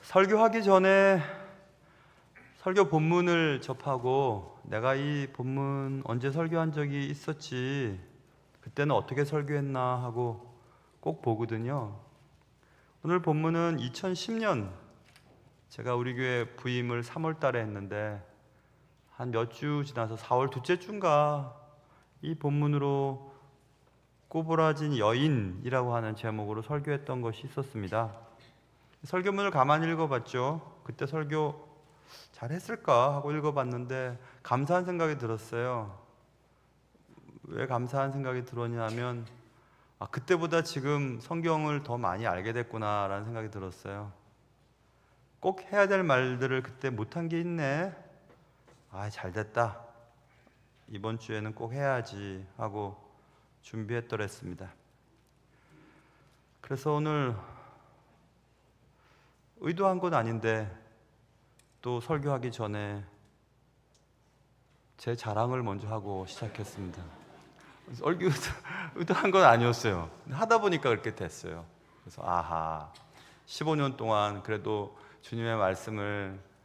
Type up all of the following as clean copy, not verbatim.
설교하기 전에 설교 본문을 접하고 내가 이 본문 언제 설교한 적이 있었지, 그때는 어떻게 설교했나 하고 꼭 보거든요. 오늘 본문은 2010년 제가 우리 교회 부임을 3월 달에 했는데 한 몇 주 지나서 4월 둘째 주인가 이 본문으로 꼬부라진 여인이라고 하는 제목으로 설교했던 것이 있었습니다. 설교문을 가만히 읽어봤죠. 그때 설교 잘했을까 하고 읽어봤는데 감사한 생각이 들었어요. 왜 감사한 생각이 들었냐면 그때보다 지금 성경을 더 많이 알게 됐구나라는 생각이 들었어요. 꼭 해야 될 말들을 그때 못한 게 있네. 잘됐다. 이번 주에는 꼭 해야지 하고 준비했더랬습니다. 그래서 오늘 의도한 건 아닌데 또 설교하기 전에 제 자랑을 먼저 하고 시작했습니다. 의도한 건 아니었어요. 하다 보니까 그렇게 됐어요. 그래서 15년 동안 그래도 주님의 말씀을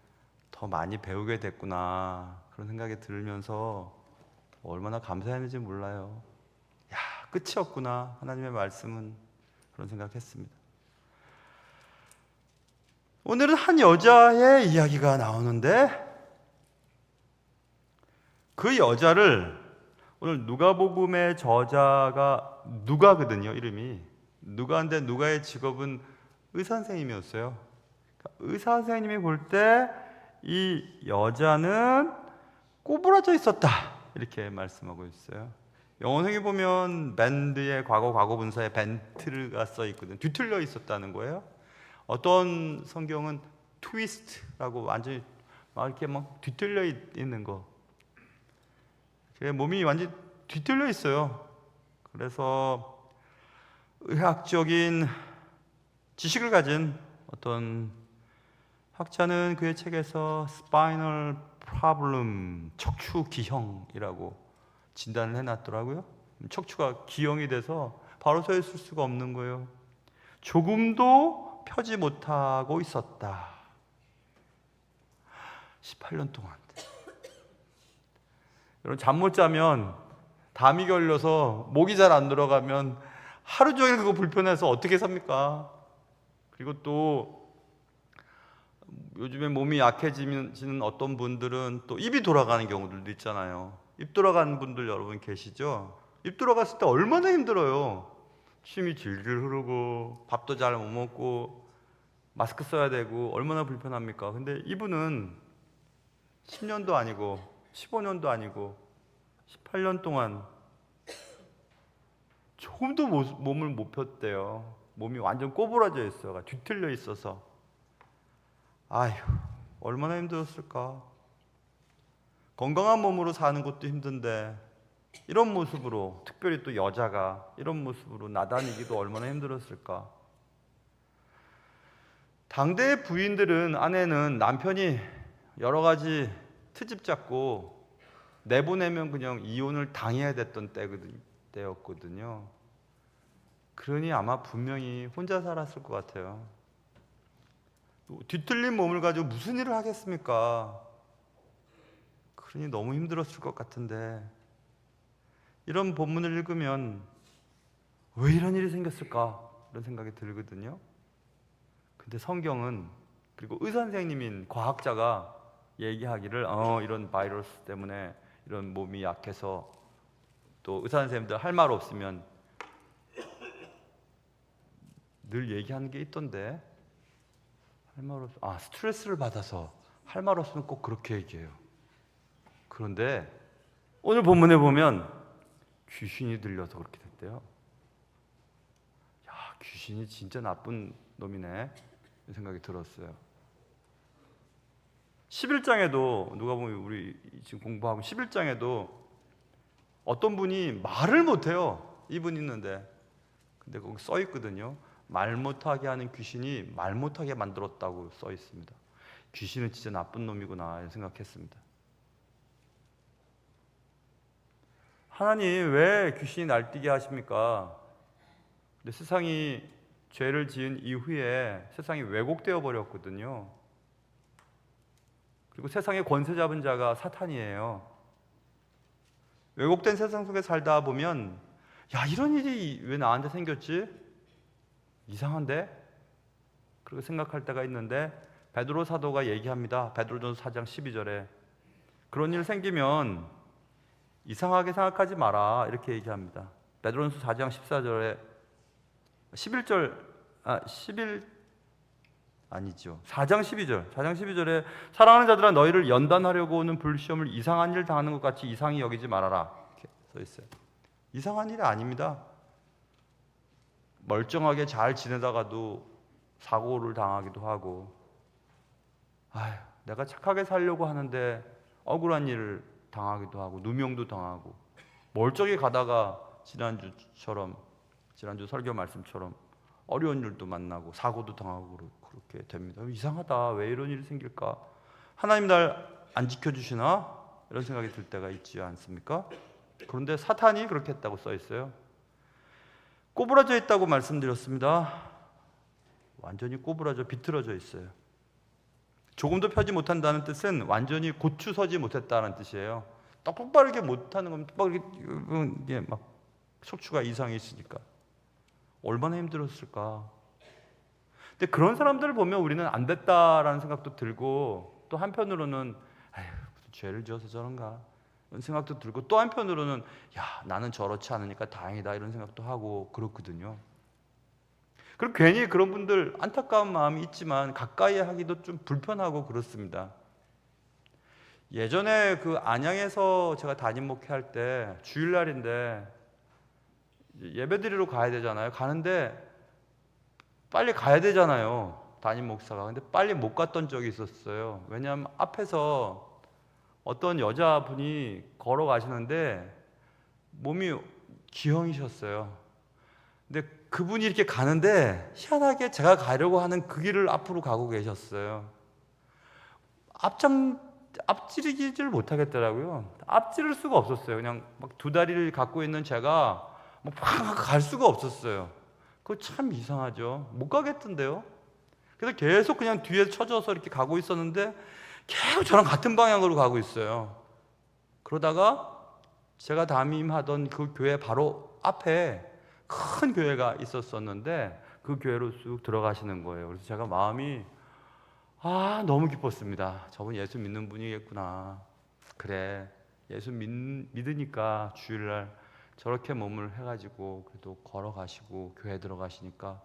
더 많이 배우게 됐구나 그런 생각이 들면서 얼마나 감사했는지 몰라요. 끝이 없구나 하나님의 말씀은, 그런 생각했습니다. 오늘은 한 여자의 이야기가 나오는데 그 여자를 오늘 누가복음의 저자가 누가거든요. 이름이 누가인데 누가의 직업은 의사 선생님이었어요. 의사 선생님이 볼 때 이 여자는 꼬부라져 있었다 이렇게 말씀하고 있어요. 영어성에 보면 밴드의 과거 분사에 벤트가 써 있거든요. 뒤틀려 있었다는 거예요. 어떤 성경은 트위스트라고 완전히 이렇게 뒤틀려 있는 거. 몸이 완전히 뒤틀려 있어요. 그래서 의학적인 지식을 가진 어떤 학자는 그의 책에서 스파이널 프로블럼, 척추 기형이라고 진단을 해놨더라고요. 척추가 기형이 돼서 바로 서 있을 수가 없는 거예요. 조금도 펴지 못하고 있었다. 18년 동안. 여러분, 잠 못 자면, 담이 걸려서 목이 잘 안 들어가면 하루 종일 그거 불편해서 어떻게 삽니까? 그리고 또 요즘에 몸이 약해지는 어떤 분들은 또 입이 돌아가는 경우들도 있잖아요. 입 돌아가는 분들 여러분 계시죠? 입 돌아갔을 때 얼마나 힘들어요. 침이 질질 흐르고 밥도 잘 못 먹고 마스크 써야 되고 얼마나 불편합니까? 근데 이분은 10년도 아니고 15년도 아니고 18년 동안 조금도 몸을 못 폈대요. 몸이 완전 꼬부라져 있어요. 뒤틀려 있어서. 얼마나 힘들었을까? 건강한 몸으로 사는 것도 힘든데 이런 모습으로, 특별히 또 여자가 이런 모습으로 나다니기도 얼마나 힘들었을까? 당대의 부인들은, 아내는 남편이 여러 가지 트집 잡고 내보내면 그냥 이혼을 당해야 됐던 때였거든요. 그러니 아마 분명히 혼자 살았을 것 같아요. 뒤틀린 몸을 가지고 무슨 일을 하겠습니까? 그러니 너무 힘들었을 것 같은데, 이런 본문을 읽으면 왜 이런 일이 생겼을까? 이런 생각이 들거든요. 근데 성경은, 그리고 의사 선생님인 과학자가 얘기하기를 이런 바이러스 때문에 이런 몸이 약해서, 또 의사 선생님들 할 말 없으면 늘 얘기하는 게 있던데, 할 말 없어. 스트레스를 받아서 할 말 없으면 꼭 그렇게 얘기해요. 그런데 오늘 본문에 보면 귀신이 들려서 그렇게 됐대요. 귀신이 진짜 나쁜 놈이네 이런 생각이 들었어요. 11장에도 누가 보면 우리 지금 공부하고 11장에도 어떤 분이 말을 못해요. 이분 있는데, 근데 거기 써 있거든요. 말 못하게 하는 귀신이 말 못하게 만들었다고 써 있습니다. 귀신은 진짜 나쁜 놈이구나 생각했습니다. 하나님 왜 귀신이 날뛰게 하십니까? 근데 세상이 죄를 지은 이후에 세상이 왜곡되어 버렸거든요. 그리고 세상의 권세 잡은 자가 사탄이에요. 왜곡된 세상 속에 살다 보면 야, 이런 일이 왜 나한테 생겼지? 이상한데? 그렇게 생각할 때가 있는데 베드로 사도가 얘기합니다. 베드로전서 4장 12절에 그런 일 생기면 이상하게 생각하지 마라 이렇게 얘기합니다. 베드로전서 4장 14절에 4장 12절에 사랑하는 자들아 너희를 연단하려고 오는 불시험을 이상한 일 당하는 것 같이 이상히 여기지 말아라 이렇게 써 있어요. 이상한 일이 아닙니다. 멀쩡하게 잘 지내다가도 사고를 당하기도 하고, 내가 착하게 살려고 하는데 억울한 일을 당하기도 하고 누명도 당하고, 멀쩡히 가다가 지난주 설교 말씀처럼 어려운 일도 만나고 사고도 당하고 그렇게 됩니다. 이상하다, 왜 이런 일이 생길까? 하나님 날 안 지켜주시나? 이런 생각이 들 때가 있지 않습니까? 그런데 사탄이 그렇게 했다고 써 있어요. 꼬부라져 있다고 말씀드렸습니다. 완전히 꼬부라져 비틀어져 있어요. 조금도 펴지 못한다는 뜻은 완전히 고추서지 못했다는 뜻이에요. 똑바르게 못하는 건 똑바르게 막 척추가 이상이 있으니까 얼마나 힘들었을까. 근데 그런 사람들을 보면 우리는 안 됐다라는 생각도 들고, 또 한편으로는 무슨 죄를 지어서 저런가 이런 생각도 들고, 또 한편으로는 나는 저렇지 않으니까 다행이다 이런 생각도 하고 그렇거든요. 그리고 괜히 그런 분들 안타까운 마음이 있지만 가까이 하기도 좀 불편하고 그렇습니다. 예전에 그 안양에서 제가 담임 목회할 때 주일날인데 예배드리러 가야 되잖아요. 가는데 빨리 가야 되잖아요, 담임 목사가. 근데 빨리 못 갔던 적이 있었어요. 왜냐하면 앞에서 어떤 여자분이 걸어가시는데 몸이 기형이셨어요. 근데 그분이 이렇게 가는데 희한하게 제가 가려고 하는 그 길을 앞으로 가고 계셨어요. 앞지르기를 못하겠더라고요. 앞지를 수가 없었어요. 그냥 막 두 다리를 갖고 있는 제가 막 갈 수가 없었어요. 그거 참 이상하죠. 못 가겠던데요. 그래서 계속 그냥 뒤에 쳐져서 이렇게 가고 있었는데 계속 저랑 같은 방향으로 가고 있어요. 그러다가 제가 담임하던 그 교회 바로 앞에 큰 교회가 있었었는데 그 교회로 쑥 들어가시는 거예요. 그래서 제가 마음이 너무 기뻤습니다. 저분 예수 믿는 분이겠구나. 그래, 예수 믿으니까 주일날 저렇게 몸을 해가지고 그래도 걸어가시고 교회 들어가시니까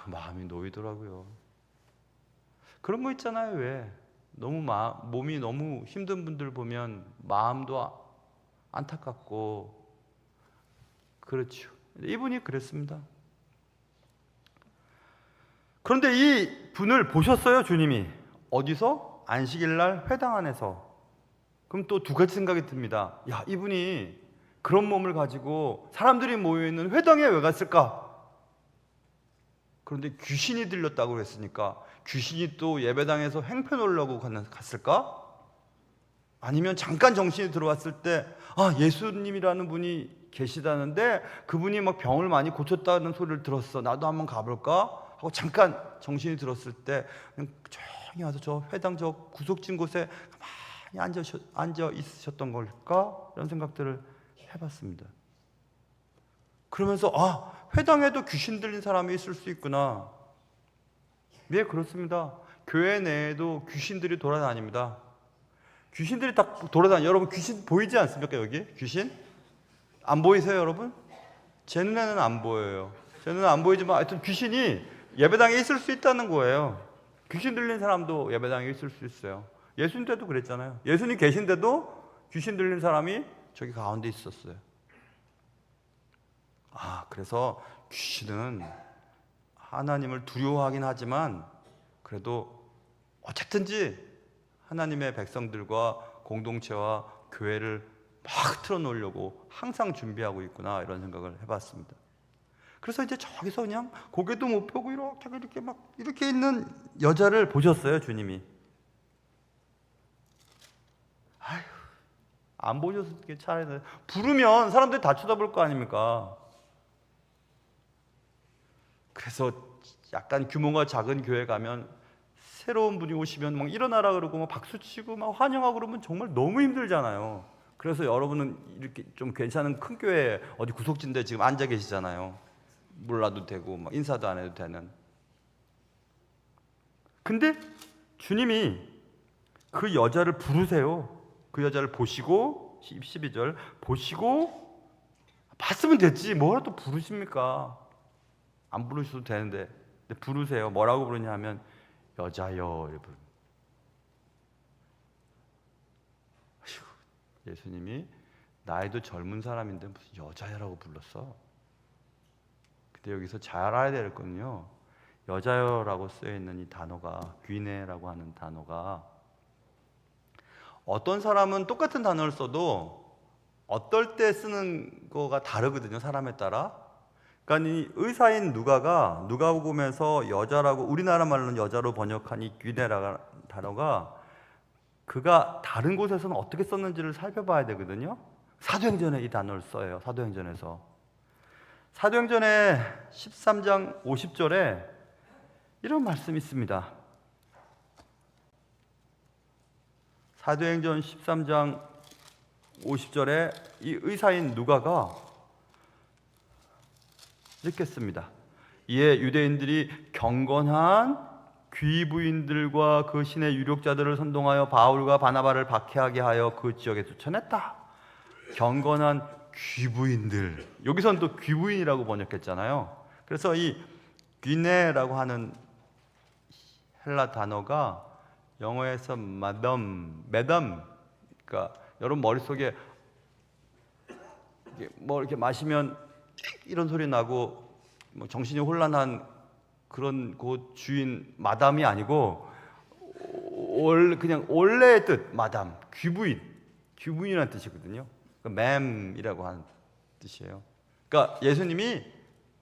마음이 놓이더라고요. 그런 거 있잖아요. 왜 너무 몸이 너무 힘든 분들 보면 마음도 안타깝고 그렇죠. 이분이 그랬습니다. 그런데 이 분을 보셨어요, 주님이. 어디서? 안식일날 회당 안에서. 그럼 또 두 가지 생각이 듭니다. 이분이 그런 몸을 가지고 사람들이 모여있는 회당에 왜 갔을까? 그런데 귀신이 들렸다고 그랬으니까 귀신이 또 예배당에서 행패 놓으려고 갔을까? 아니면 잠깐 정신이 들어왔을 때 예수님이라는 분이 계시다는데 그분이 막 병을 많이 고쳤다는 소리를 들었어, 나도 한번 가볼까? 하고 잠깐 정신이 들었을 때 그냥 조용히 와서 저 회당 저 구석진 곳에 가만히 앉아 있으셨던 걸까? 이런 생각들을 해봤습니다. 그러면서 회당에도 귀신 들린 사람이 있을 수 있구나. 네, 그렇습니다. 교회 내에도 귀신들이 돌아다닙니다. 귀신들이 다 돌아다녀요. 여러분 귀신 보이지 않습니까? 여기 귀신? 안 보이세요, 여러분? 제 눈에는 안 보여요. 제 눈에는 안 보이지만 하여튼 귀신이 예배당에 있을 수 있다는 거예요. 귀신 들린 사람도 예배당에 있을 수 있어요. 예수님 때도 그랬잖아요. 예수님 계신데도 귀신 들린 사람이 저기 가운데 있었어요. 그래서 귀신은 하나님을 두려워하긴 하지만 그래도 어쨌든지 하나님의 백성들과 공동체와 교회를 막 틀어놓으려고 항상 준비하고 있구나, 이런 생각을 해봤습니다. 그래서 이제 저기서 그냥 고개도 못 펴고 이렇게 막 이렇게 있는 여자를 보셨어요, 주님이. 안 보셔서 어떻게 차례는 부르면 사람들이 다 쳐다볼 거 아닙니까? 그래서 약간 규모가 작은 교회 가면 새로운 분이 오시면 막 일어나라 그러고 막 박수 치고 막 환영하고 그러면 정말 너무 힘들잖아요. 그래서 여러분은 이렇게 좀 괜찮은 큰 교회 어디 구석진데 지금 앉아 계시잖아요. 몰라도 되고 막 인사도 안 해도 되는. 근데 주님이 그 여자를 부르세요. 그 여자를 보시고 12절 보시고 봤으면 됐지 뭐라 또 부르십니까? 안 부르셔도 되는데 근데 부르세요. 뭐라고 부르냐 하면 여자여 여러분. 예수님이 나이도 젊은 사람인데 무슨 여자여라고 불렀어? 근데 여기서 잘 알아야 될 건요, 여자여라고 쓰여있는 이 단어가 귀네라고 하는 단어가 어떤 사람은 똑같은 단어를 써도 어떨 때 쓰는 거가 다르거든요, 사람에 따라. 그러니까 이 의사인 누가가 누가복음에서 여자라고 우리나라 말로는 여자로 번역한 이 귀네라는 단어가 그가 다른 곳에서는 어떻게 썼는지를 살펴봐야 되거든요. 사도행전에 이 단어를 써요. 사도행전에서. 사도행전의 13장 50절에 이런 말씀이 있습니다. 사도행전 13장 50절에 이 의사인 누가가 이렇게 씁니다. 이에 유대인들이 경건한 귀부인들과 그 신의 유력자들을 선동하여 바울과 바나바를 박해하게 하여 그 지역에 쫓아냈다. 경건한 귀부인들, 여기서는 또 귀부인이라고 번역했잖아요. 그래서 이 귀네라고 하는 헬라 단어가 영어에서 매덤, 그러니까 여러분 머릿속에 뭐 이렇게 마시면 이런 소리 나고 뭐 정신이 혼란한 그런 곳 주인 마담이 아니고 그냥 원래의 뜻 마담, 귀부인이라는 뜻이거든요. 맴이라고 하는 뜻이에요. 그러니까 예수님이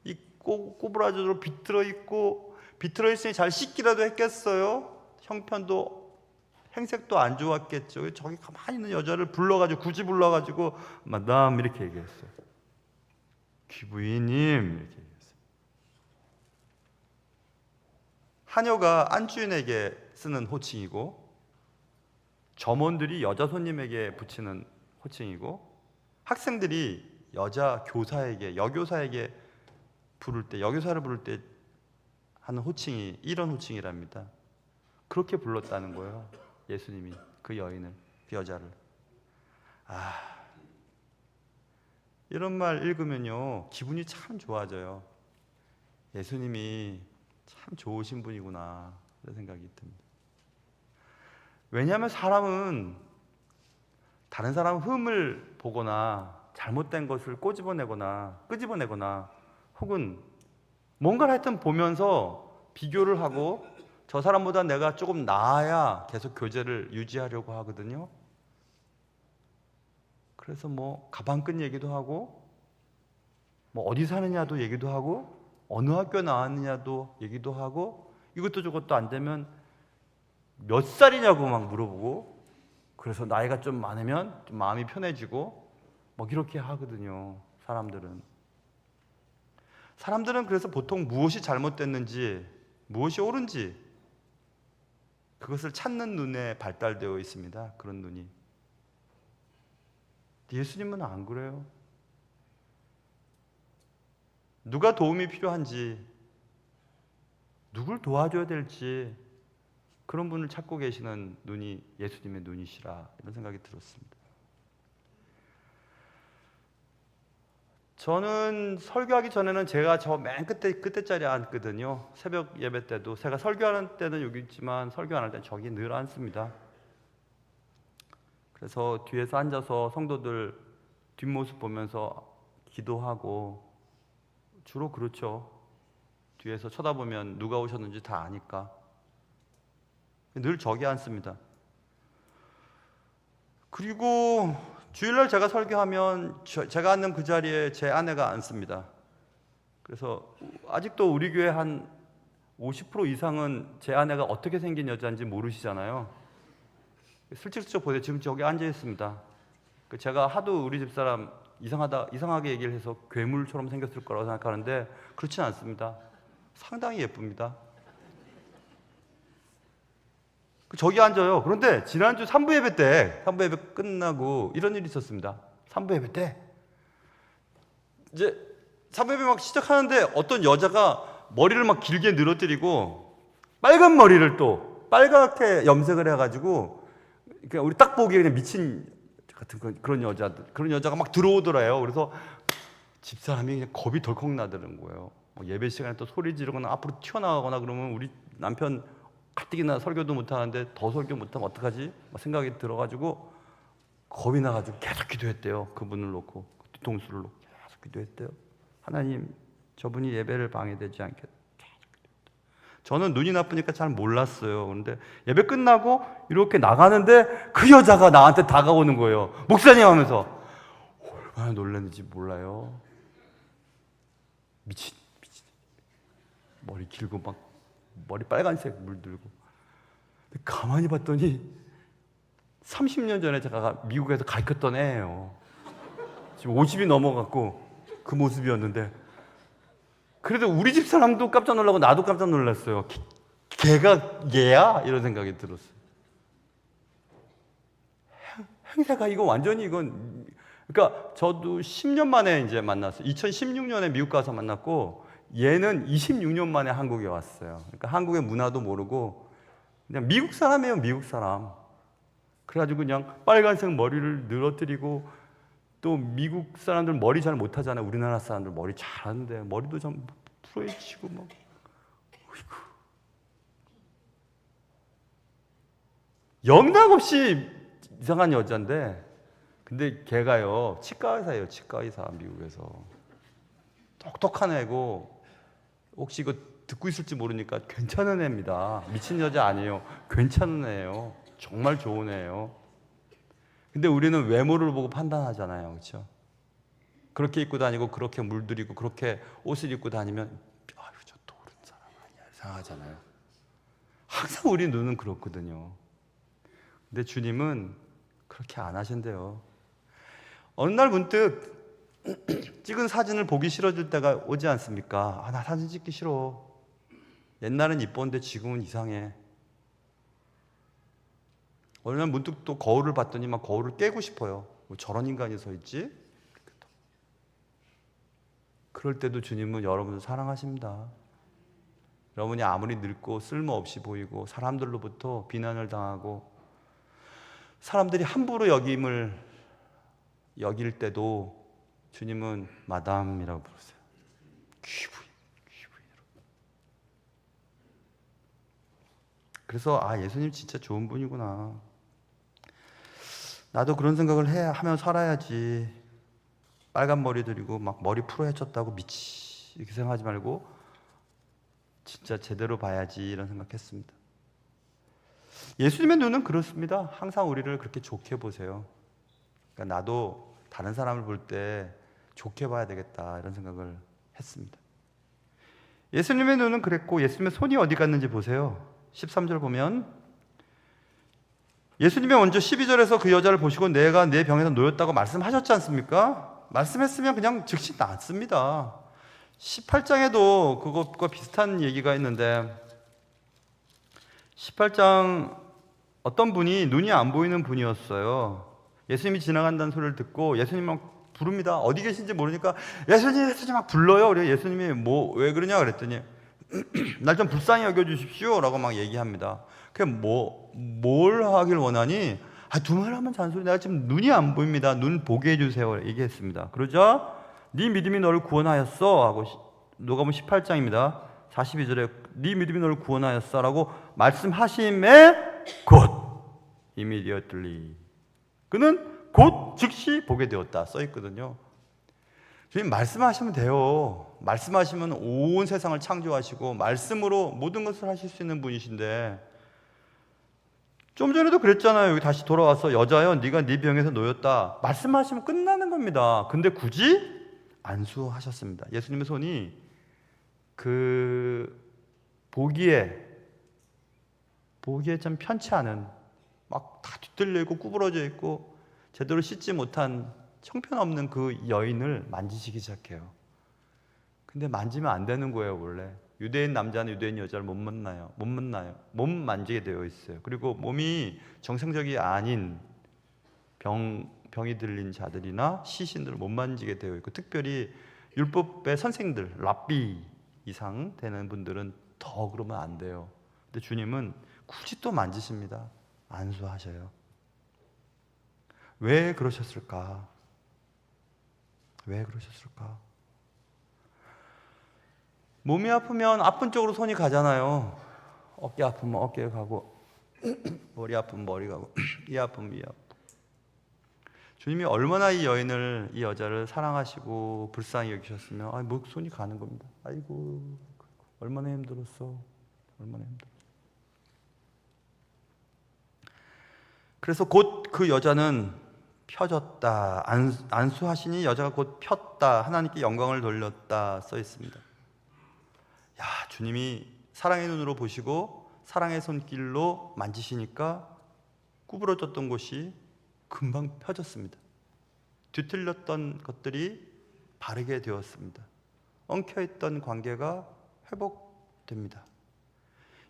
이 꼬부라져로 비틀어 있고 비틀어 있으니 잘 씻기라도 했겠어요. 형편도 행색도 안 좋았겠죠. 저기 가만히 있는 여자를 불러가지고 굳이 불러가지고 마담 이렇게 얘기했어요. 귀부인님 이렇게 얘기했어요. 하녀가 안주인에게 쓰는 호칭이고 점원들이 여자 손님에게 붙이는 호칭이고 학생들이 여자 교사에게 여교사에게 부를 때 여교사를 부를 때 하는 호칭이 이런 호칭이랍니다. 그렇게 불렀다는 거예요. 예수님이 그 여인을, 그 여자를. 이런 말 읽으면요 기분이 참 좋아져요. 예수님이 참 좋으신 분이구나 그런 생각이 듭니다. 왜냐하면 사람은 다른 사람 흠을 보거나 잘못된 것을 꼬집어내거나 끄집어내거나 혹은 뭔가를 하여튼 보면서 비교를 하고 저 사람보다 내가 조금 나아야 계속 교제를 유지하려고 하거든요. 그래서 뭐 가방끈 얘기도 하고 뭐 어디 사느냐도 얘기도 하고 어느 학교 나왔느냐도 얘기도 하고 이것도 저것도 안 되면 몇 살이냐고 막 물어보고 그래서 나이가 좀 많으면 좀 마음이 편해지고 막 이렇게 하거든요. 사람들은 그래서 보통 무엇이 잘못됐는지 무엇이 옳은지 그것을 찾는 눈에 발달되어 있습니다. 그런 눈이. 예수님은 안 그래요. 누가 도움이 필요한지 누굴 도와줘야 될지 그런 분을 찾고 계시는 눈이 예수님의 눈이시라 이런 생각이 들었습니다. 저는 설교하기 전에는 제가 저 맨 끝에 자리에 앉거든요. 새벽 예배 때도 제가 설교하는 때는 여기 있지만 설교 안 할 때는 저기 늘 앉습니다. 그래서 뒤에서 앉아서 성도들 뒷모습 보면서 기도하고 주로 그렇죠. 뒤에서 쳐다보면 누가 오셨는지 다 아니까 늘 저기 앉습니다. 그리고 주일날 제가 설교하면 제가 앉는 그 자리에 제 아내가 앉습니다. 그래서 아직도 우리 교회 한 50% 이상은 제 아내가 어떻게 생긴 여자인지 모르시잖아요. 슬쩍슬쩍 보세요. 지금 저기 앉아 있습니다. 제가 하도 우리 집사람 이상하게 얘기를 해서 괴물처럼 생겼을 거라고 생각하는데 그렇진 않습니다. 상당히 예쁩니다. 저기 앉아요. 그런데 지난주 3부 예배 때, 3부 예배 끝나고 이런 일이 있었습니다. 3부 예배 때 이제 3부 예배 막 시작하는데 어떤 여자가 머리를 막 길게 늘어뜨리고 빨간 머리를 또 빨갛게 염색을 해가지고 그냥 우리 딱 보기에 그냥 미친 같은 그런 여자가 막 들어오더래요. 그래서 집사람이 그냥 겁이 덜컥 나더라는 거예요. 예배 시간에 또 소리 지르거나 앞으로 튀어나가거나 그러면 우리 남편 가뜩이나 설교도 못하는데 더 설교 못하면 어떡하지? 생각이 들어가지고 겁이 나가지고 계속 기도했대요. 그분을 놓고 뒤통수를 놓고 계속 기도했대요. 하나님, 저분이 예배를 방해되지 않게. 저는 눈이 나쁘니까 잘 몰랐어요. 그런데 예배 끝나고 이렇게 나가는데 그 여자가 나한테 다가오는 거예요. 목사님 하면서. 얼마나 놀랐는지 몰라요. 미친. 머리 길고 막 머리 빨간색 물들고. 가만히 봤더니 30년 전에 제가 미국에서 가르쳤던 애예요. 지금 50이 넘어갔고 그 모습이었는데, 그래도 우리 집 사람도 깜짝 놀라고 나도 깜짝 놀랐어요. 걔가 얘야? 이런 생각이 들었어요. 행세가 이거 완전히 이건, 그러니까 저도 10년 만에 이제 만났어요. 2016년에 미국 가서 만났고 얘는 26년 만에 한국에 왔어요. 그러니까 한국의 문화도 모르고 그냥 미국 사람이에요, 미국 사람. 그래가지고 그냥 빨간색 머리를 늘어뜨리고, 또 미국 사람들 머리 잘 못하잖아요. 우리나라 사람들 머리 잘하는데 머리도 좀 풀어헤치고 막. 영락없이 이상한 여자인데, 근데 걔가요 치과의사예요. 치과의사. 미국에서 똑똑한 애고, 혹시 이거 듣고 있을지 모르니까 괜찮은 애입니다. 미친 여자 아니에요. 괜찮은 애예요. 정말 좋은 애예요. 근데 우리는 외모를 보고 판단하잖아요. 그렇죠? 그렇게 입고 다니고 그렇게 물들이고 그렇게 옷을 입고 다니면 아유, 저 도른 사람 아니야 생각하잖아요. 항상 우리 눈은 그렇거든요. 근데 주님은 그렇게 안 하신대요. 어느 날 문득 찍은 사진을 보기 싫어질 때가 오지 않습니까? 나 사진 찍기 싫어. 옛날엔 이뻤는데 지금은 이상해. 어느 날 문득 또 거울을 봤더니 막 거울을 깨고 싶어요. 뭐 저런 인간이 서 있지? 그럴 때도 주님은 여러분을 사랑하십니다. 여러분이 아무리 늙고 쓸모없이 보이고 사람들로부터 비난을 당하고 사람들이 함부로 여길 때도 주님은 마담이라고 부르세요. 귀부인. 그래서 예수님 진짜 좋은 분이구나. 나도 그런 생각을 하며 살아야지. 빨간 머리 들이고 막 머리 풀어헤쳤다고 이렇게 생각하지 말고 진짜 제대로 봐야지 이런 생각했습니다. 예수님의 눈은 그렇습니다. 항상 우리를 그렇게 좋게 보세요. 그러니까 나도 다른 사람을 볼 때 좋게 봐야 되겠다 이런 생각을 했습니다. 예수님의 눈은 그랬고, 예수님의 손이 어디 갔는지 보세요. 13절 보면 예수님이 먼저 12절에서 그 여자를 보시고 내가 내 병에서 놓였다고 말씀하셨지 않습니까? 말씀했으면 그냥 즉시 낫습니다. 18장에도 그것과 비슷한 얘기가 있는데, 18장 어떤 분이 눈이 안 보이는 분이었어요. 예수님이 지나간다는 소리를 듣고 예수님 막 부릅니다. 어디 계신지 모르니까 예수님 막 불러요. 그래서 예수님이 왜 그러냐 그랬더니 날 좀 불쌍히 여겨주십시오 라고 막 얘기합니다. 그게 뭘 하길 원하니? 두 말 하면 잔소리. 내가 지금 눈이 안 보입니다. 눈 보게 해주세요 얘기했습니다. 그러자 네 믿음이 너를 구원하였어 하고, 누가복음 18장입니다 42절에 네 믿음이 너를 구원하였어 라고 말씀하심에 곧 immediately 그는 곧 즉시 보게 되었다 써 있거든요. 주님 말씀하시면 돼요. 말씀하시면 온 세상을 창조하시고 말씀으로 모든 것을 하실 수 있는 분이신데, 좀 전에도 그랬잖아요. 여기 다시 돌아와서 여자여 네가 네 병에서 놓였다 말씀하시면 끝나는 겁니다. 근데 굳이 안수하셨습니다. 예수님의 손이 보기에 참 편치 않은, 막 다 뒤틀려 있고 구부러져 있고 제대로 씻지 못한 형편없는 그 여인을 만지시기 시작해요. 근데 만지면 안 되는 거예요. 원래 유대인 남자는 유대인 여자를 못 만나요. 못 만지게 되어 있어요. 그리고 몸이 정상적이 아닌 병이 들린 자들이나 시신들을 못 만지게 되어 있고, 특별히 율법의 선생들, 랍비 이상 되는 분들은 더 그러면 안 돼요. 근데 주님은 굳이 또 만지십니다. 안수하셔요. 왜 그러셨을까? 왜 그러셨을까? 몸이 아프면 아픈 쪽으로 손이 가잖아요. 어깨 아프면 어깨에 가고, 머리 아프면 머리 가고, 이 아프면 이 아프고. 주님이 얼마나 이 여인을, 이 여자를 사랑하시고 불쌍히 여기셨으면 목 손이 가는 겁니다. 아이고, 얼마나 힘들었어. 얼마나 힘들었어. 그래서 곧 그 여자는 펴졌다. 안수하시니 여자가 곧 폈다. 하나님께 영광을 돌렸다 써 있습니다. 야, 주님이 사랑의 눈으로 보시고 사랑의 손길로 만지시니까 구부러졌던 곳이 금방 펴졌습니다. 뒤틀렸던 것들이 바르게 되었습니다. 엉켜있던 관계가 회복됩니다.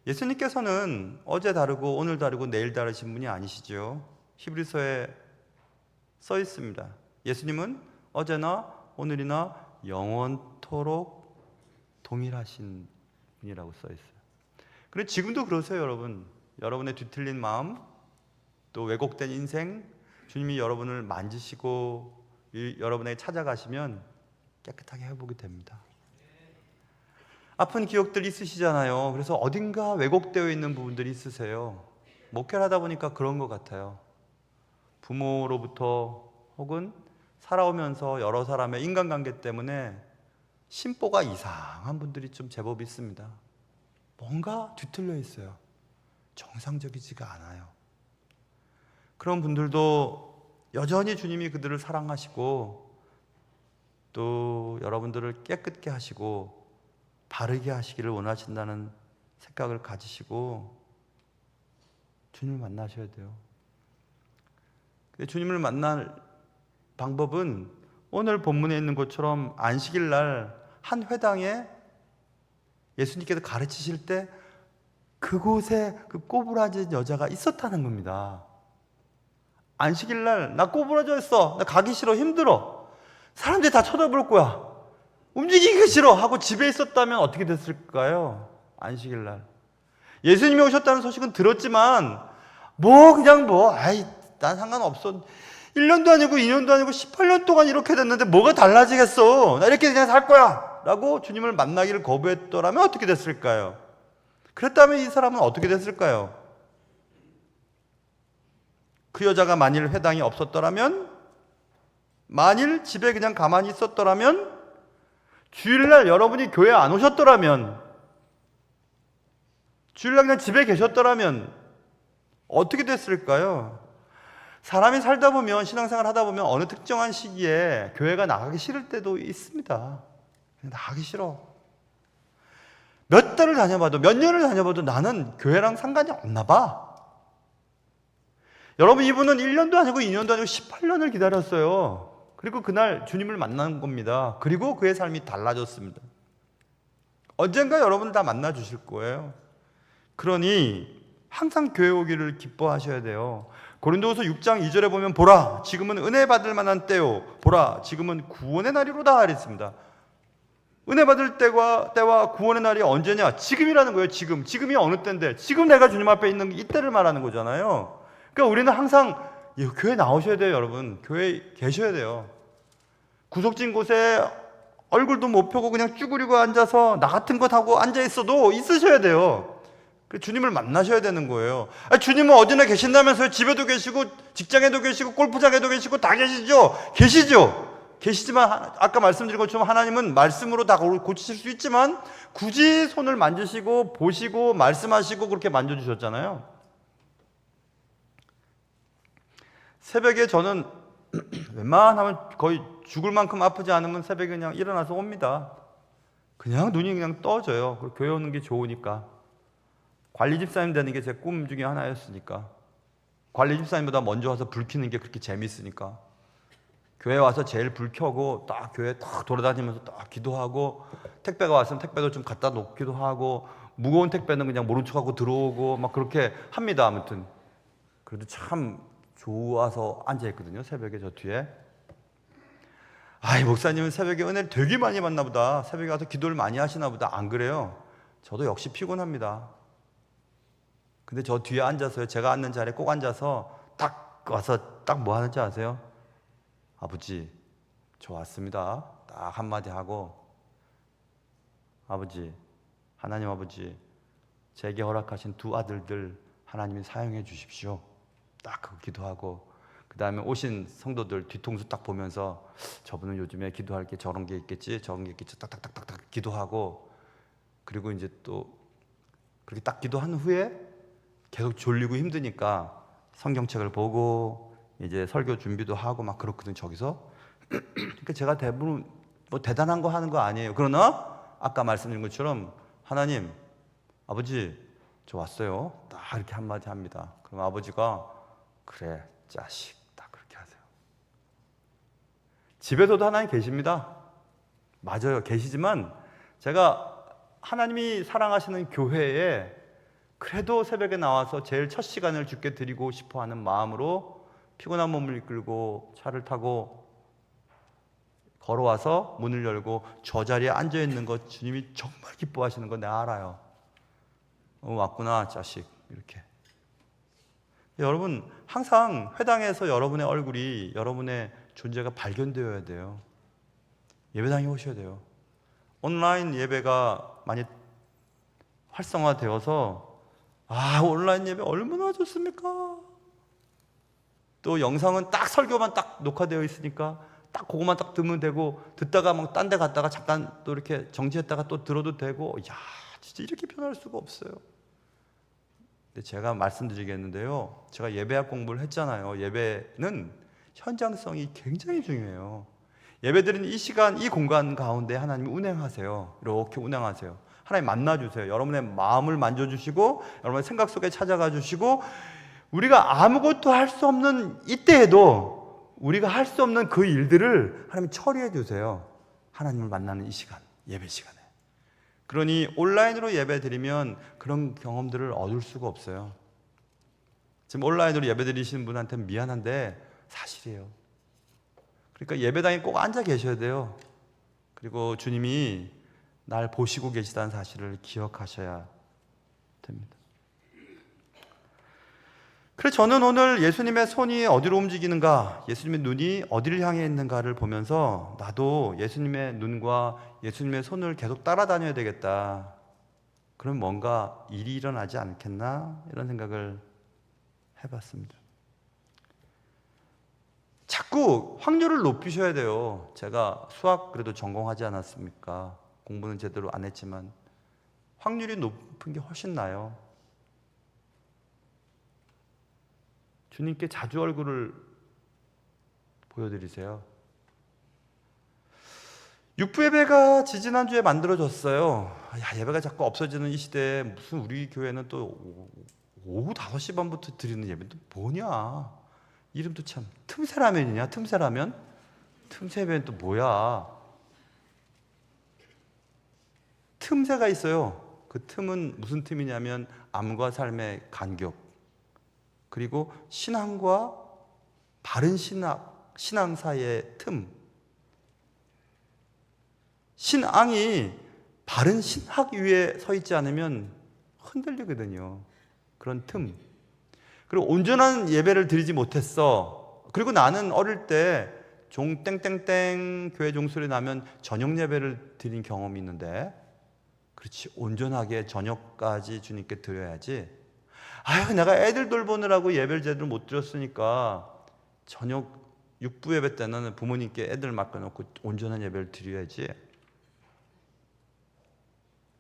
예수님께서는 어제 다르고 오늘 다르고 내일 다르신 분이 아니시죠. 히브리서에 써 있습니다. 예수님은 어제나 오늘이나 영원토록 동일하신 분이라고 써 있어요. 그런데 지금도 그러세요, 여러분. 여러분의 뒤틀린 마음, 또 왜곡된 인생, 주님이 여러분을 만지시고 여러분에게 찾아가시면 깨끗하게 회복이 됩니다. 아픈 기억들 있으시잖아요. 그래서 어딘가 왜곡되어 있는 부분들이 있으세요. 목회를 하다 보니까 그런 것 같아요. 부모로부터 혹은 살아오면서 여러 사람의 인간관계 때문에 심보가 이상한 분들이 좀 제법 있습니다. 뭔가 뒤틀려 있어요. 정상적이지가 않아요. 그런 분들도 여전히 주님이 그들을 사랑하시고 또 여러분들을 깨끗게 하시고 바르게 하시기를 원하신다는 생각을 가지시고 주님을 만나셔야 돼요. 근데 주님을 만날 방법은 오늘 본문에 있는 것처럼 안식일 날 한 회당에 예수님께서 가르치실 때 그곳에 그 꼬부라진 여자가 있었다는 겁니다. 안식일 날 나 꼬부라져 있어. 나 가기 싫어. 힘들어. 사람들이 다 쳐다볼 거야. 움직이기 싫어 하고 집에 있었다면 어떻게 됐을까요? 안식일 날 예수님이 오셨다는 소식은 들었지만 난 상관없어. 1년도 아니고 2년도 아니고 18년 동안 이렇게 됐는데 뭐가 달라지겠어. 나 이렇게 그냥 살 거야 라고 주님을 만나기를 거부했더라면 어떻게 됐을까요? 그랬다면 이 사람은 어떻게 됐을까요? 그 여자가 만일 회당이 없었더라면, 만일 집에 그냥 가만히 있었더라면, 주일날 여러분이 교회 안 오셨더라면, 주일날 그냥 집에 계셨더라면 어떻게 됐을까요? 사람이 살다 보면, 신앙생활 하다 보면 어느 특정한 시기에 교회가 나가기 싫을 때도 있습니다. 나가기 싫어. 몇 달을 다녀봐도, 몇 년을 다녀봐도 나는 교회랑 상관이 없나 봐. 여러분, 이분은 1년도 아니고 2년도 아니고 18년을 기다렸어요. 그리고 그날 주님을 만난 겁니다. 그리고 그의 삶이 달라졌습니다. 언젠가 여러분을 다 만나 주실 거예요. 그러니 항상 교회 오기를 기뻐하셔야 돼요. 고린도후서 6장 2절에 보면 보라 지금은 은혜 받을 만한 때요 보라 지금은 구원의 날이로다 그랬습니다. 은혜 받을 때와 구원의 날이 언제냐? 지금이라는 거예요. 지금이 어느 때인데 지금 내가 주님 앞에 있는 이때를 말하는 거잖아요. 그러니까 우리는 항상 교회 나오셔야 돼요. 여러분 교회에 계셔야 돼요. 구석진 곳에 얼굴도 못 펴고 그냥 쭈그리고 앉아서 나 같은 것 하고 앉아 있어도 있으셔야 돼요. 주님을 만나셔야 되는 거예요. 주님은 어디나 계신다면서요. 집에도 계시고 직장에도 계시고 골프장에도 계시고 다 계시죠. 계시지만 아까 말씀드린 것처럼 하나님은 말씀으로 다 고치실 수 있지만 굳이 손을 만지시고 보시고 말씀하시고 그렇게 만져주셨잖아요. 새벽에 저는 웬만하면 거의 죽을 만큼 아프지 않으면 새벽에 그냥 일어나서 옵니다. 그냥 눈이 그냥 떠져요. 그리고 교회 오는 게 좋으니까. 관리 집사님 되는 게 제 꿈 중에 하나였으니까. 관리 집사님보다 먼저 와서 불 켜는 게 그렇게 재밌으니까 교회 와서 제일 불 켜고 딱 교회 딱 돌아다니면서 딱 기도하고, 택배가 왔으면 택배도 좀 갖다 놓기도 하고, 무거운 택배는 그냥 모른 척하고 들어오고 막 그렇게 합니다. 아무튼 그래도 참 좋아서 앉아있거든요, 새벽에 저 뒤에. 이 목사님은 새벽에 은혜를 되게 많이 받나 보다, 새벽에 가서 기도를 많이 하시나 보다. 안 그래요. 저도 역시 피곤합니다. 근데 저 뒤에 앉아서요, 제가 앉는 자리에 꼭 앉아서 딱 와서 딱 뭐 하는지 아세요? 아버지, 저 왔습니다. 딱 한마디 하고, 아버지, 하나님 아버지, 제게 허락하신 두 아들들 하나님이 사용해 주십시오. 딱 그거 기도하고, 그 다음에 오신 성도들 뒤통수 딱 보면서, 저분은 요즘에 기도할 게 저런 게 있겠지, 저런 게 있겠지, 딱딱딱딱 기도하고, 그리고 이제 또 그렇게 딱 기도한 후에 계속 졸리고 힘드니까 성경책을 보고 이제 설교 준비도 하고 막 그렇거든, 저기서. 그러니까 제가 대부분 뭐 대단한 거 하는 거 아니에요. 그러나 아까 말씀드린 것처럼, 하나님, 아버지, 저 왔어요. 딱 이렇게 한마디 합니다. 그럼 아버지가, 그래, 자식, 딱 그렇게 하세요. 집에서도 하나님 계십니다. 맞아요, 계시지만 제가 하나님이 사랑하시는 교회에 그래도 새벽에 나와서 제일 첫 시간을 주께 드리고 싶어 하는 마음으로 피곤한 몸을 이끌고 차를 타고 걸어와서 문을 열고 저 자리에 앉아 있는 것, 주님이 정말 기뻐하시는 거 내가 알아요. 왔구나, 자식. 이렇게. 여러분, 항상 회당에서 여러분의 얼굴이, 여러분의 존재가 발견되어야 돼요. 예배당에 오셔야 돼요. 온라인 예배가 많이 활성화되어서, 온라인 예배 얼마나 좋습니까? 또 영상은 딱 설교만 딱 녹화되어 있으니까 딱 그것만 딱 듣면 되고, 듣다가 막 딴 데 갔다가 잠깐 또 이렇게 정지했다가 또 들어도 되고, 진짜 이렇게 편할 수가 없어요. 근데 제가 말씀드리겠는데요, 제가 예배학 공부를 했잖아요. 예배는 현장성이 굉장히 중요해요. 예배드리는 이 시간, 이 공간 가운데 하나님이 운행하세요. 이렇게 운행하세요. 하나님 만나주세요. 여러분의 마음을 만져주시고, 여러분의 생각 속에 찾아가 주시고, 우리가 아무것도 할 수 없는 이때에도 우리가 할 수 없는 그 일들을 하나님이 처리해 주세요. 하나님을 만나는 이 시간, 예배 시간에. 그러니 온라인으로 예배 드리면 그런 경험들을 얻을 수가 없어요. 지금 온라인으로 예배 드리시는 분한테는 미안한데 사실이에요. 그러니까 예배당에 꼭 앉아 계셔야 돼요. 그리고 주님이 날 보시고 계시다는 사실을 기억하셔야 됩니다. 그래서 저는 오늘 예수님의 손이 어디로 움직이는가, 예수님의 눈이 어디를 향해 있는가를 보면서 나도 예수님의 눈과 예수님의 손을 계속 따라다녀야 되겠다. 그럼 뭔가 일이 일어나지 않겠나? 이런 생각을 해봤습니다. 자꾸 확률을 높이셔야 돼요. 제가 수학 그래도 전공하지 않았습니까? 공부는 제대로 안 했지만 확률이 높은 게 훨씬 나아요. 주님께 자주 얼굴을 보여드리세요. 육부 예배가 지지난주에 만들어졌어요. 예배가 자꾸 없어지는 이 시대에 무슨 우리 교회는 또 오후 5시 반부터 드리는 예배는 뭐냐? 이름도 참, 틈새라면이냐? 틈새라면? 틈새 예배는 또 뭐야? 틈새가 있어요. 그 틈은 무슨 틈이냐면 암과 삶의 간격, 그리고 신앙과 바른 신앙 사이의 틈. 신앙이 바른 신학 위에 서 있지 않으면 흔들리거든요. 그런 틈. 그리고 온전한 예배를 드리지 못했어. 그리고 나는 어릴 때 종 땡땡땡 교회 종소리 나면 저녁 예배를 드린 경험이 있는데, 그렇지, 온전하게 저녁까지 주님께 드려야지. 내가 애들 돌보느라고 예배를 제대로 못 드렸으니까 저녁 육부 예배 때는 부모님께 애들 맡겨놓고 온전한 예배를 드려야지.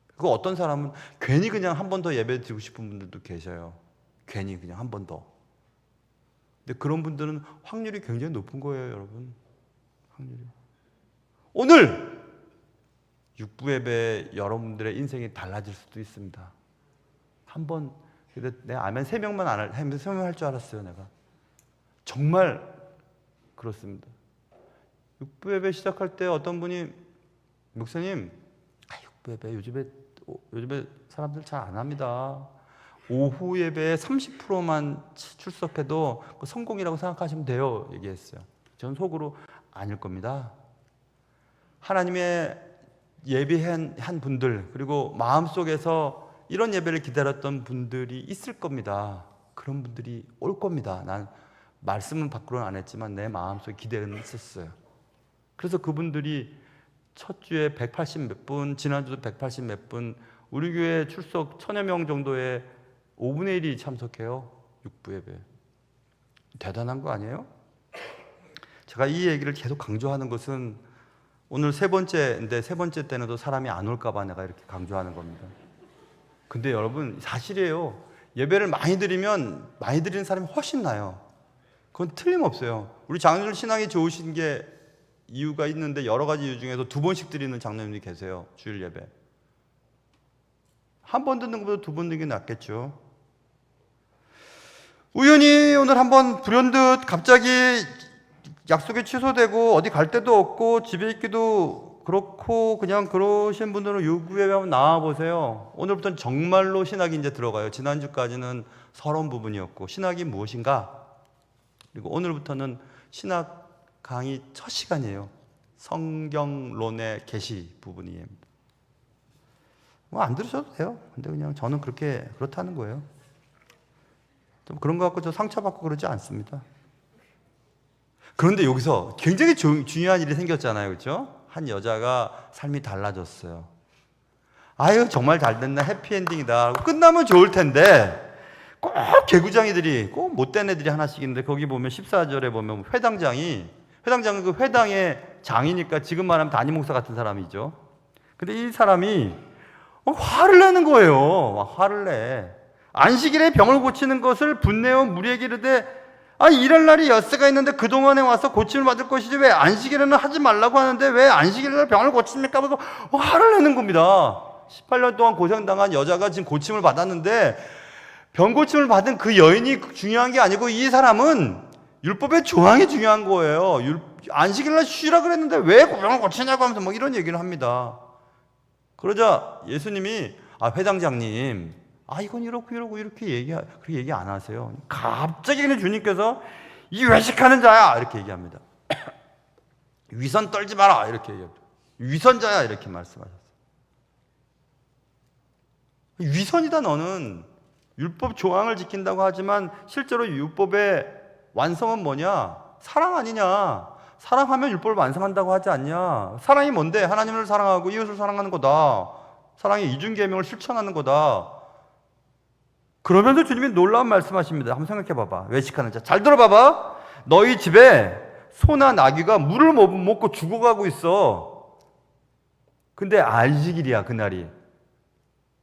그리고 어떤 사람은 괜히 그냥 한 번 더 예배 드리고 싶은 분들도 계셔요. 괜히 그냥 한 번 더. 근데 그런 분들은 확률이 굉장히 높은 거예요, 여러분. 확률이. 오늘 육부 예배 여러분들의 인생이 달라질 수도 있습니다. 한번 근데 내가 아멘 3명만 안 할, 3명 할 줄 알았어요. 내가 정말 그렇습니다. 육부 예배 시작할 때 어떤 분이 목사님, 육부 예배 요즘에 사람들 잘 안 합니다. 오후 예배에 30%만 출석해도 성공이라고 생각하시면 돼요. 얘기했어요. 저는 속으로 아닐 겁니다. 하나님의 예배한 분들, 그리고 마음속에서 이런 예배를 기다렸던 분들이 있을 겁니다. 그런 분들이 올 겁니다. 난 말씀은 밖으로는 안 했지만 내 마음속에 기대는 있었어요. 그래서 그분들이 첫 주에 180 몇 분, 지난주도 180 몇 분, 우리 교회 출석 1000여 명 정도의 5분의 1이 참석해요. 육부 예배. 대단한 거 아니에요? 제가 이 얘기를 계속 강조하는 것은 오늘 3번째인데 3번째 때는 또 사람이 안 올까 봐 내가 이렇게 강조하는 겁니다. 근데 여러분 사실이에요. 예배를 많이 드리면 많이 드리는 사람이 훨씬 나요. 그건 틀림없어요. 우리 장로들 신앙이 좋으신 게 이유가 있는데 여러 가지 이유 중에서 2번씩 드리는 장로님들이 계세요. 주일 예배. 한 번 듣는 것보다 2번 듣는 게 낫겠죠. 우연히 오늘 한번 불현듯 갑자기 약속이 취소되고 어디 갈 데도 없고 집에 있기도 그렇고 그냥 그러신 분들은 육부예배 한번 나와보세요. 오늘부터는 정말로 신학이 이제 들어가요. 지난주까지는 서론 부분이었고 신학이 무엇인가? 그리고 오늘부터는 신학 강의 첫 시간이에요. 성경론의 계시 부분이에요. 뭐 안 들으셔도 돼요. 근데 그냥 저는 그렇다는 거예요. 좀 그런 거 갖고 저 상처받고 그러지 않습니다. 그런데 여기서 굉장히 중요한 일이 생겼잖아요. 그렇죠? 한 여자가 삶이 달라졌어요. 아유 정말 잘 됐나 해피엔딩이다 끝나면 좋을 텐데 꼭 개구장이들이 꼭 못된 애들이 하나씩 있는데 거기 보면 14절에 보면 회당장은 그 회당의 장이니까 지금 말하면 담임 목사 같은 사람이죠. 근데 이 사람이 화를 내는 거예요. 막 화를 내. 안식일에 병을 고치는 것을 분내어 무리에게 이르되 일할 날이 엿새가 있는데 그동안에 와서 고침을 받을 것이지 왜 안식일에는 하지 말라고 하는데 왜 안식일에 병을 고칩니까? 하면서 화를 내는 겁니다. 18년 동안 고생당한 여자가 지금 고침을 받았는데 병 고침을 받은 그 여인이 중요한 게 아니고 이 사람은 율법의 조항이 중요한 거예요. 안식일날 쉬라 그랬는데 왜 병을 고치냐고 하면서 뭐 이런 얘기를 합니다. 그러자 예수님이 회당장님 이건 이렇고 이렇게 그렇게 얘기 안 하세요. 갑자기 그냥 주님께서 이 외식하는 자야 이렇게 얘기합니다. 위선 떨지 마라 이렇게 얘기합니다. 위선자야 이렇게 말씀하셨어요. 위선이다 너는. 율법 조항을 지킨다고 하지만 실제로 율법의 완성은 뭐냐? 사랑 아니냐? 사랑하면 율법을 완성한다고 하지 않냐? 사랑이 뭔데? 하나님을 사랑하고 이웃을 사랑하는 거다. 사랑의 이중계명을 실천하는 거다. 그러면서 주님이 놀라운 말씀하십니다. 한번 생각해 봐봐. 외식하는 자. 잘 들어봐봐. 너희 집에 소나 나귀가 물을 못 먹고 죽어가고 있어. 근데 안식일이야 그날이.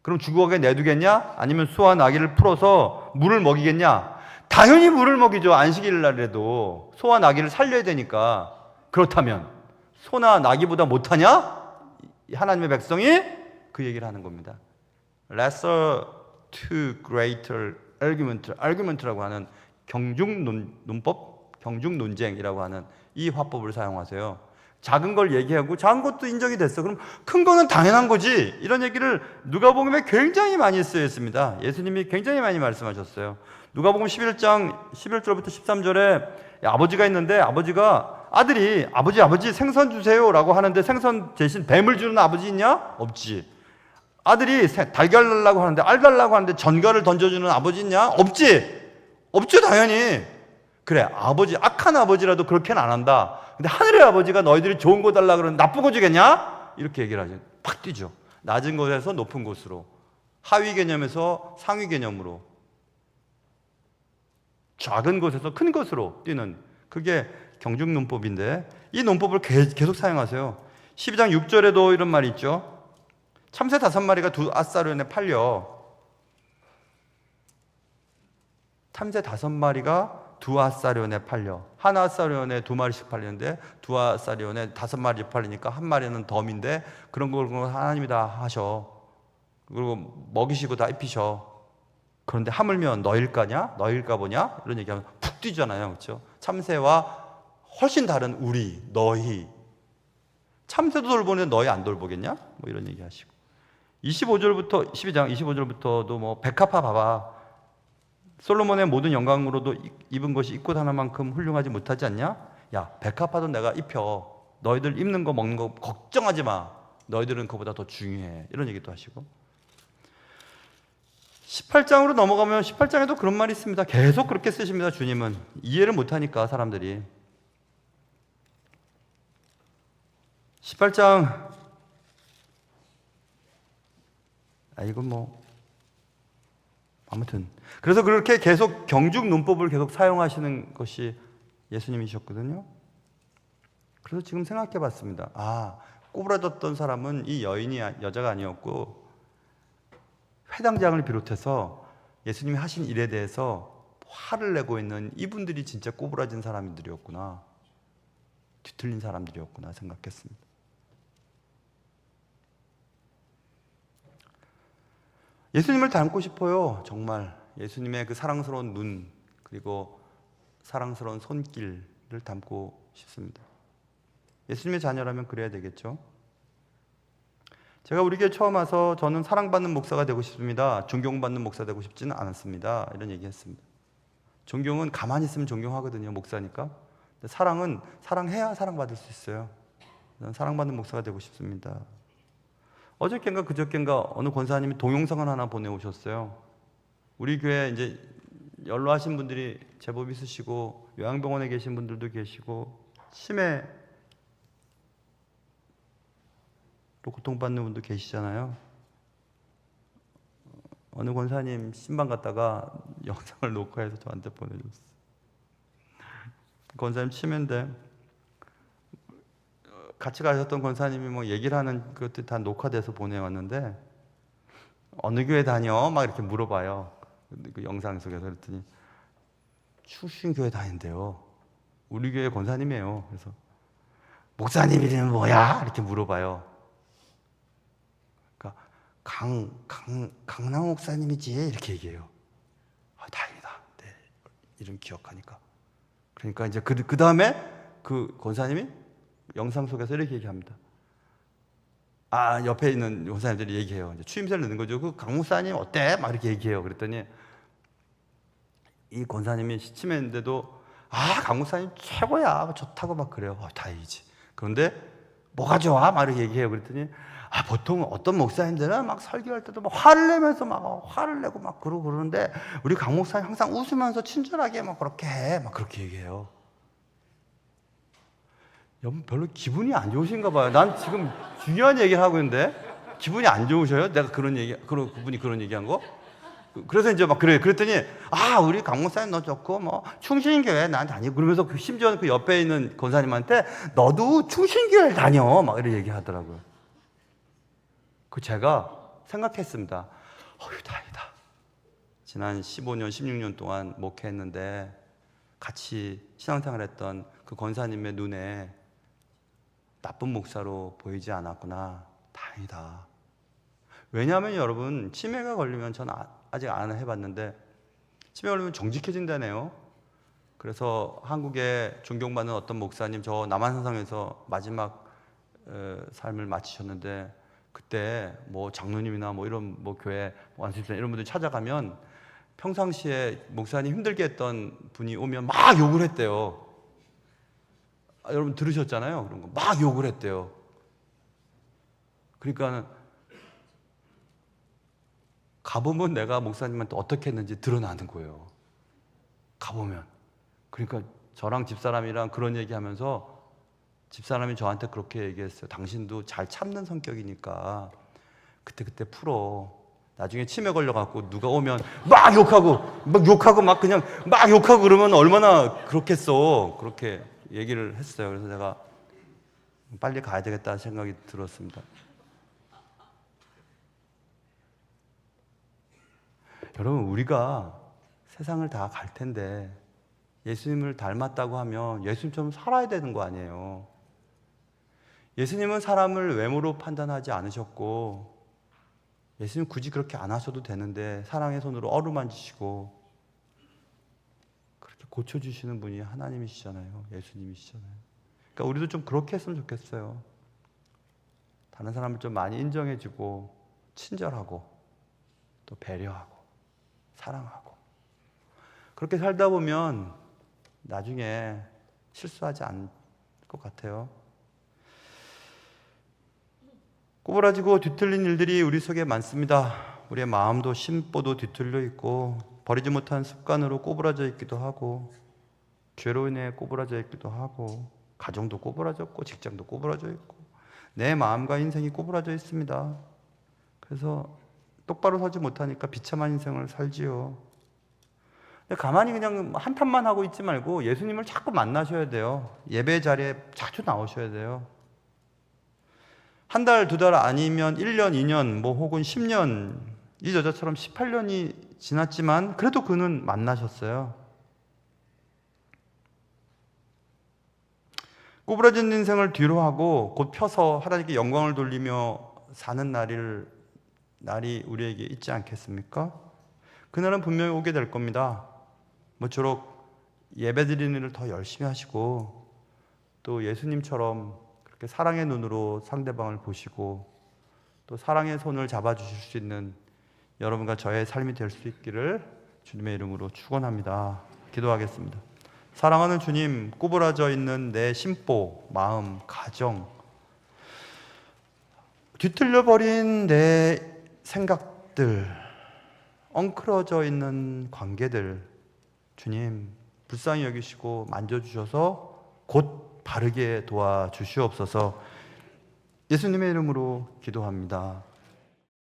그럼 죽어가게 내두겠냐? 아니면 소와 나귀를 풀어서 물을 먹이겠냐? 당연히 물을 먹이죠. 안식일 날에도 소와 나귀를 살려야 되니까. 그렇다면 소나 나귀보다 못하냐? 하나님의 백성이 그 얘기를 하는 겁니다. Lesser to greater argument라고 하는 경중논법, 경중논쟁이라고 하는 이 화법을 사용하세요. 작은 걸 얘기하고 작은 것도 인정이 됐어. 그럼 큰 거는 당연한 거지. 이런 얘기를 누가복음에 굉장히 많이 쓰였습니다. 예수님이 굉장히 많이 말씀하셨어요. 누가복음 11장 11절부터 13절에 아버지가 있는데 아버지가 아들이 아버지 생선 주세요라고 하는데 생선 대신 뱀을 주는 아버지 있냐? 없지. 아들이 달걀 달라고 하는데 알 달라고 하는데 전갈을 던져주는 아버지 있냐? 없죠 당연히. 그래 아버지 악한 아버지라도 그렇게는 안 한다. 근데 하늘의 아버지가 너희들이 좋은 거 달라 그러면 나쁜 거 주겠냐? 이렇게 얘기를 하죠. 팍 뛰죠. 낮은 곳에서 높은 곳으로, 하위 개념에서 상위 개념으로, 작은 곳에서 큰 곳으로 뛰는 그게 경중논법인데 이 논법을 계속 사용하세요. 12장 6절에도 이런 말이 있죠. 참새 5마리가 2아사리온에 팔려. 참새 5마리가 2아사리온에 팔려. 한 아사리온에 2마리씩 팔리는데 2아사리온에 5마리 팔리니까 한 마리는 덤인데 그런 걸 하나님이 다 하셔. 그리고 먹이시고 다 입히셔. 그런데 하물며 너일까냐? 너일까 보냐? 이런 얘기하면 푹 뛰잖아요. 그렇죠? 참새와 훨씬 다른 우리, 너희. 참새도 돌보는데 너희 안 돌보겠냐? 뭐 이런 얘기 하시고. 12장 25절부터도 뭐 백합화 봐봐. 솔로몬의 모든 영광으로도 입은 것이 입고 다는 만큼 훌륭하지 못하지 않냐? 야, 백합화도 내가 입혀. 너희들 입는 거 먹는 거 걱정하지 마. 너희들은 그보다 더 중요해. 이런 얘기도 하시고. 18장으로 넘어가면 18장에도 그런 말이 있습니다. 계속 그렇게 쓰십니다. 주님은 이해를 못하니까 사람들이. 18장 이건 뭐 아무튼 그래서 그렇게 계속 경중 논법을 계속 사용하시는 것이 예수님이셨거든요. 그래서 지금 생각해 봤습니다. 꼬부라졌던 사람은 이 여인이 여자가 아니었고 회당장을 비롯해서 예수님이 하신 일에 대해서 화를 내고 있는 이분들이 진짜 꼬부라진 사람들이었구나, 뒤틀린 사람들이었구나 생각했습니다. 예수님을 닮고 싶어요. 정말 예수님의 그 사랑스러운 눈 그리고 사랑스러운 손길을 닮고 싶습니다. 예수님의 자녀라면 그래야 되겠죠. 제가 우리 교회 처음 와서 저는 사랑받는 목사가 되고 싶습니다. 존경받는 목사 되고 싶지는 않았습니다. 이런 얘기했습니다. 존경은 가만히 있으면 존경하거든요. 목사니까. 근데 사랑은 사랑해야 사랑받을 수 있어요. 저는 사랑받는 목사가 되고 싶습니다. 어저께인가 그저께인가 어느 권사님이 동영상을 하나 보내오셨어요. 우리 교회 이제 연로하신 분들이 제법 있으시고 요양병원에 계신 분들도 계시고 치매로 고통받는 분도 계시잖아요. 어느 권사님 신방 갔다가 영상을 녹화해서 저한테 보내줬어요. 권사님 치매인데 같이 가셨던 권사님이 뭐 얘기를 하는 것들이 다 녹화돼서 보내왔는데 어느 교회 다녀? 막 이렇게 물어봐요. 그 영상 속에서. 그랬더니 출신 교회 다닌대요. 우리 교회 권사님이에요. 그래서 목사님 이름은 뭐야? 이렇게 물어봐요. 그러니까 강남 목사님이지 이렇게 얘기해요. 다행이다. 네, 이름 기억하니까. 그러니까 이제 그 다음에 그 권사님이 영상 속에서 이렇게 얘기합니다. 옆에 있는 권사님들이 얘기해요. 이제 추임새를 넣는 거죠. 그 강 목사님 어때? 막 이렇게 얘기해요. 그랬더니 이 권사님이 시치매인데도 강 목사님 최고야. 좋다고 막 그래요. 다행이지. 그런데 뭐가 좋아? 막 이렇게 얘기해요. 그랬더니 보통 어떤 목사님들은 막 설교할 때도 막 화를 내면서 막 화를 내고 막 그러는데 우리 강 목사님 항상 웃으면서 친절하게 막 그렇게 해. 막 그렇게 얘기해요. 여러분 별로 기분이 안 좋으신가 봐요. 난 지금 중요한 얘기를 하고 있는데 기분이 안 좋으셔요? 내가 그분이 그런 얘기한 거? 그래서 이제 막 그래요. 그랬더니 우리 강 목사님 너 좋고 뭐 충신교회 난 다니고 그러면서 심지어 그 옆에 있는 권사님한테 너도 충신교회 다녀 막 이렇게 얘기하더라고요. 제가 생각했습니다. 다행이다. 지난 15년, 16년 동안 목회했는데 같이 신앙생활했던 그 권사님의 눈에 나쁜 목사로 보이지 않았구나. 다행이다. 왜냐하면 여러분 치매가 걸리면 전 아직 안 해봤는데 치매 걸리면 정직해진다네요. 그래서 한국에 존경받는 어떤 목사님 저 남한산성에서 마지막 삶을 마치셨는데 그때 뭐 장로님이나 뭐 이런 뭐 교회 완수집사 이런 분들 찾아가면 평상시에 목사님 힘들게 했던 분이 오면 막 욕을 했대요. 여러분 들으셨잖아요. 그런 거 막 욕을 했대요. 그러니까 가보면 내가 목사님한테 어떻게 했는지 드러나는 거예요. 가보면. 그러니까 저랑 집사람이랑 그런 얘기하면서 집사람이 저한테 그렇게 얘기했어요. 당신도 잘 참는 성격이니까 그때 풀어. 나중에 치매 걸려갖고 누가 오면 막 욕하고 막 그냥 막 욕하고 그러면 얼마나 그렇겠어. 그렇게 얘기를 했어요. 그래서 제가 빨리 가야 되겠다 생각이 들었습니다. 여러분 우리가 세상을 다 갈 텐데 예수님을 닮았다고 하면 예수님처럼 살아야 되는 거 아니에요. 예수님은 사람을 외모로 판단하지 않으셨고 예수님 굳이 그렇게 안 하셔도 되는데 사랑의 손으로 어루만지시고 그렇게 고쳐주시는 분이 하나님이시잖아요. 예수님이시잖아요. 그러니까 우리도 좀 그렇게 했으면 좋겠어요. 다른 사람을 좀 많이 인정해주고 친절하고 또 배려하고 사랑하고 그렇게 살다 보면 나중에 실수하지 않을 것 같아요. 꼬부라지고 뒤틀린 일들이 우리 속에 많습니다. 우리의 마음도 심보도 뒤틀려 있고 버리지 못한 습관으로 꼬부라져 있기도 하고 죄로 인해 꼬부라져 있기도 하고 가정도 꼬부라졌고 직장도 꼬부라져 있고 내 마음과 인생이 꼬부라져 있습니다. 그래서 똑바로 서지 못하니까 비참한 인생을 살지요. 가만히 그냥 한탄만 하고 있지 말고 예수님을 자꾸 만나셔야 돼요. 예배 자리에 자주 나오셔야 돼요. 한 달, 두 달 아니면 1년, 2년, 뭐 혹은 10년, 이 여자처럼 18년이 지났지만 그래도 그는 만나셨어요. 꼬부라진 인생을 뒤로 하고 곧 펴서 하나님께 영광을 돌리며 사는 날이 우리에게 있지 않겠습니까? 그날은 분명히 오게 될 겁니다. 모쪼록 예배드리는 일을 더 열심히 하시고 또 예수님처럼 그렇게 사랑의 눈으로 상대방을 보시고 또 사랑의 손을 잡아주실 수 있는 여러분과 저의 삶이 될 수 있기를 주님의 이름으로 축원합니다. 기도하겠습니다. 사랑하는 주님, 꼬부라져 있는 내 심보, 마음, 가정, 뒤틀려버린 내 생각들, 엉클어져 있는 관계들, 주님 불쌍히 여기시고 만져주셔서 곧 바르게 도와주시옵소서. 예수님의 이름으로 기도합니다.